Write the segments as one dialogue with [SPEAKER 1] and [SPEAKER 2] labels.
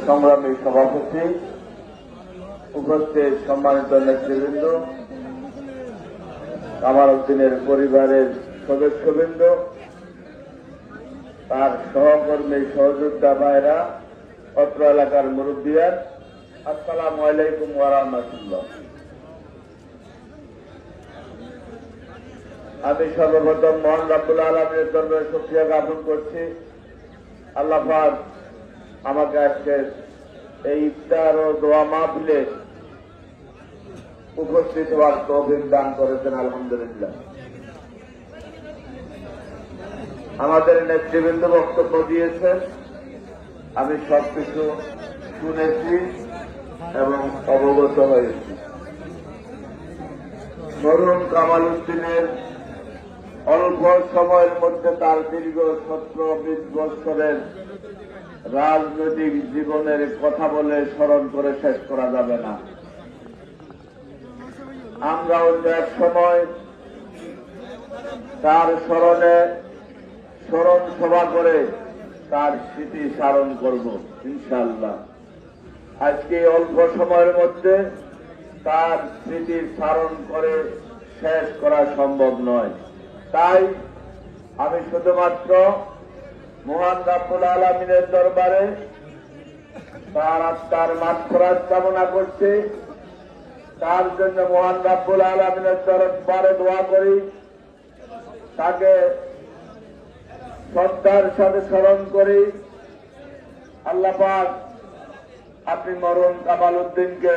[SPEAKER 1] সংগ্রামী সভাপতি, উপস্থিত সম্মানিত নেতৃবৃন্দ, কামাল উদ্দিনের পরিবারের সদস্যবৃন্দ, তার সহকর্মী সহযোদ্ধা ভাইরা, অত্র এলাকার মুরব্বিয়ান, আসসালামু আলাইকুম ওয়া রাহমাতুল্লাহ। আমি সর্বপ্রথম মহান রব্বুল আলামিনের দরবারে শুকরিয়া জ্ঞাপন করছি। আল্লাহ পাক আমাকে আজকে এই ইফতার ও দোয়া মাহফিলে উপস্থিত হওয়ার তৌফিক দান করেছেন, আলহামদুলিল্লাহ। আমাদের নেতৃবৃন্দ বক্তব্য দিয়েছেন, আমি সবকিছু শুনেছি এবং অবগত হয়েছি। মরহুম কামাল উদ্দিনের অল্প সময়ের মধ্যে তার দীর্ঘ 17-20 বছরের রাজনৈতিক জীবনের কথা বলে স্মরণ করে শেষ করা যাবে না। আমরা অন্য এক সময় তার স্মরণে স্মরণ সভা করে তার স্মৃতি স্মরণ করব ইনশাআল্লাহ। আজকে অল্প সময়ের মধ্যে তার স্মৃতির স্মরণ করে শেষ করা সম্ভব নয়। তাই আমি শুধুমাত্র মহান রব্বুল আলামিনের দরবারে তার আত্মার মাগফিরাত কামনা করছি। তার জন্য মহান রব্বুল আলামিনের দরবারে দোয়া করি, তাকে শ্রদ্ধার সাথে স্মরণ করি। আল্লাহ পাক আপনি মরহুম কামাল উদ্দিনকে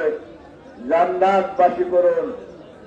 [SPEAKER 1] জান্নাতবাসী করুন।